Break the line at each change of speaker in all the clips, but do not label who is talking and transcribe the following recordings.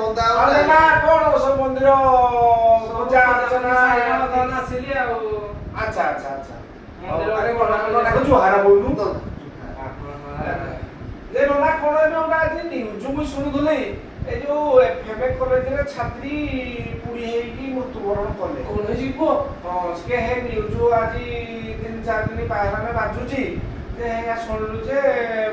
ବନ୍ଦା
ଆରେ ନା କଣ ସବୁ ମନ୍ଦିର ପୂଜା ଅର୍ଚ୍ଚନା
ଆସିଲି ଆଉ
ଆଚ୍ଛା ଆଚ୍ଛା ଆଚ୍ଛା
ମନ୍ଦିର
ଆରେ ନନା ଜୁହାର ହଉନୁ
ତ
ଯେ ନନା କଣ ଏବେ ଗୋଟେ ଆଜି ନ୍ୟୁଜ ମୁଁ ଶୁଣୁଥିଲି ଏ ଯୋଉ ଏଫଏମ କଲେଜରେ ଛାତ୍ରୀ ପୁଡ଼ି ହେଇକି ମୃତ୍ୟୁବରଣ କଲେ
କଣ ହେଇଛି ପୁଅ
ହଁ ସେ ହେ ନ୍ୟୁଜ ଆଜି 3-4 ଦିନ ବାହାରେ ବାଜୁଛି ଯେ ଏହା ଶୁଣିଲୁ ଯେ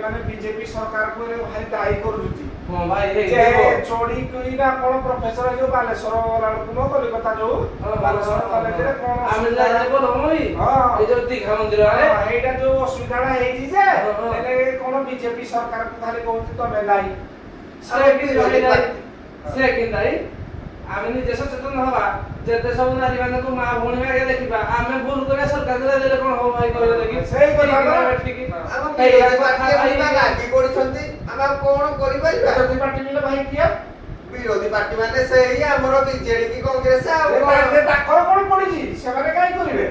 ମାନେ ବିଜେପି ସରକାରକୁ ଭାରି ଦାୟୀ କରୁଛି
ହଁ ଭାଇ
ଯେ ଚୋରି କରିନା କଣ ପ୍ରଫେସର ଯୋଉ ବାଲେଶ୍ୱର ଗଲାବେଳକୁ ନ କଲିକତା ଯୋଉ ବାଲେଶ୍ୱର କଲେଜରେ କଣ
ଆମେ ଯାଇଥିଲେ ବୋଲ ଭାଇ
ହଁ
ଏଇ ଯୋଉ ଦୀଘା ମନ୍ଦିର ଆରେ
ଏଇଟା ଯୋଉ ଅସୁବିଧାଟା ହେଇଛି ଯେ
ହଁ।
ହେଲେ କଣ ବିଜେପି ସରକାରକୁ ଖାଲି କହୁଛି ତମେ ଦାୟୀ
ସେ କିନ୍ତୁ ଆମେ ନିଜେ ସଚେତନ ହବା ଯେତେ ସବୁ ନାରୀ ମାନଙ୍କୁ ମା ଭଉଣୀ ଆଗେ ଦେଖିବା ଆମେ ଭୁଲ କରିବା ସରକାର ଦେଲେ କଣ ହବ ଭାଇ କହିଲେ ଦେଖି
ସେଇ କଥା
ଆମ ବିରୋଧୀ ପାର୍ଟି ଲାଗି ପଡିଛନ୍ତି ଆମେ ଆଉ କଣ କରିପାରିବା
ବିରୋଧୀ ପାର୍ଟି ମିଳେ ଭାଇ କିଏ
ବିରୋଧୀ ପାର୍ଟି ମାନେ ସେଇ ଆମର ବିଜେଡି କି କଂଗ୍ରେସ ଆଉ
ତାଙ୍କର କଣ ପଡିଛି ସେମାନେ କାହିଁ କରିବେ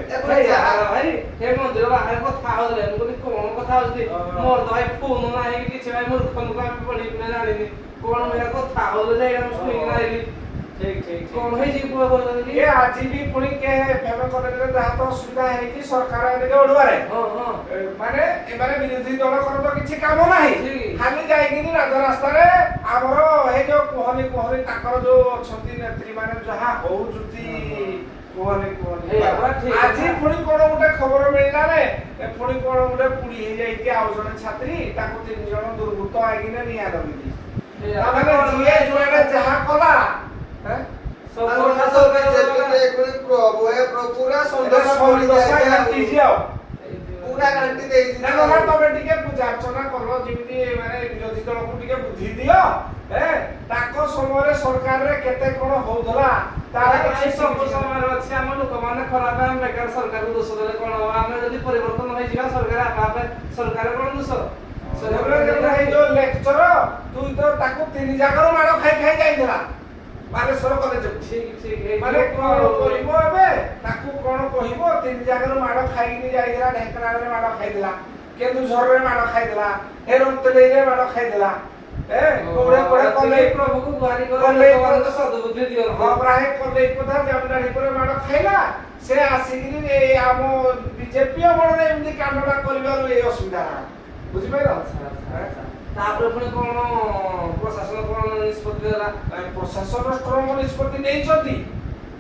ଭାଇ ହେ ମନ୍ଦିର ବାହାରେ କଥା ହଉଥିଲେ ମୁଁ କହିଲି କଣ କଥା ହଉଛି ମୋର ତ ଭାଇ ଫୋନ ନାହିଁ କିଛି ଭାଇ ମୂର୍ଖ ଲୋକ ଆମେ ପଢିକି ଜାଣିନି କଣ ଭାଇ କଥା ହଉଥିଲେ ଯେ ଆମେ ଶୁଣିକି ଆଇଲି
ଠିକ ଠିକ
କଣ ହେଇଛି ପୁଅ କହୁଛନ୍ତି
ଏ ଆଜି ବି ପୁଣି ଫେମ କଲେଜରେ ଯାହା ତ ଅସୁବିଧା ହେଇଛି ସରକାର ଏদিকে ଓଡୁଆରେ ମାନେ ଏମାନେ ବିରୋଧୀ ଦଳଙ୍କର ତ କିଛି କାମ ନାହିଁ ଖାଲି ଯାଇକିରି ରାଜରାସ୍ତାରେ ଆମର ଏ ଯୋଉ କୁହନି ତାଙ୍କର ଯୋଉ ଅଛନ୍ତି ନେତ୍ରୀ ମାନେ ଯାହା ହଉଛନ୍ତି କୁହନି ଆଜି ପୁଣି କଣ ଗୋଟେ ଖବର ମିଳିଲା ରେ ପୁଣି କଣ ଗୋଟେ ପୁଡ଼ି ହେଇଯାଇଛି ଆଉ ଜଣେ ଛାତ୍ରୀ ତାକୁ 3 ଜଣ ଦୁର୍ବୃତ୍ତ ଆଇକିନା ନିଆଁ ଲଗେଇଛି ତାମାନେ ଯିଏ ଯୁଆଡେ ଯାହା କଲା
ପୁରା ଘାଣ୍ଟି ଦେଇଛି
ତମେ ଟିକେ ପୂଜା ଅର୍ଚ୍ଚନା କର ଯେମିତି ମାନେ ବିରୋଧୀ ଦଳକୁ ଟିକେ ବୁଦ୍ଧି ଦିଅ ତାଙ୍କ ସମୟରେ ସରକାରରେ କେତେ କଣ ହଉଥିଲା ତାର କିଛି
ସବୁ ସମୟରେ ଅଛି ଆମ ଲୋକମାନେ ଖରାପ ଆମେ ବେକାର ସରକାରକୁ ଦୋଷ ଦେଲେ କଣ ହବ ଆମେ ଯଦି ପରିବର୍ତ୍ତନ ହେଇଯିବା ସରକାର ଆପେ ସରକାର କଣ ଦୋଷ
ଯୋଉ ଲେକ୍ଚର ତୁ ତ ତାକୁ 3 ଜାଗାରୁ ମାଡ଼ ଖାଇ ଯାଇଥିଲା ବାଲେଶ୍ୱର କଲେଜ ମାନେ କଣ କରିବ ଏବେ ତାକୁ କଣ କହିବ 3 ଜାଗାରୁ ମାଡ଼ ଖାଇକି ଯାଇଥିଲା ଢେଙ୍କାନାଳରେ ମାଡ଼ ଖାଇଥିଲା କେନ୍ଦୁଝରରେ ମାଡ଼ ଖାଇଥିଲା ରନ୍ତଲେଇରେ ମାଡ଼ ଖାଇଥିଲା
ପ୍ରଭୁକୁ ଗୁହାରି କରି ସଦବୁଦ୍ଧି ଦିଅ
ପ୍ରାୟ କଲେଜ କଥା ଜମଦାଡି ପରେ ମାଡ଼ ଖାଇଲା ସେ ଆସିକିରି ଆମ ବିଜେପି ଅମଳରେ ଏମିତି କାଣ୍ଡଟା କରିବାରୁ ଏଇ ଅସୁବିଧା ବୁଝିପାରିଲ
ତାପରେ ପୁଣି କଣ ପ୍ରଶାସନ କଣ ନିଷ୍ପତ୍ତି ଦେଲା
ପ୍ରଶାସନ ଷ୍ଟ୍ରଙ୍ଗ ନିଷ୍ପତ୍ତି ନେଇଛନ୍ତି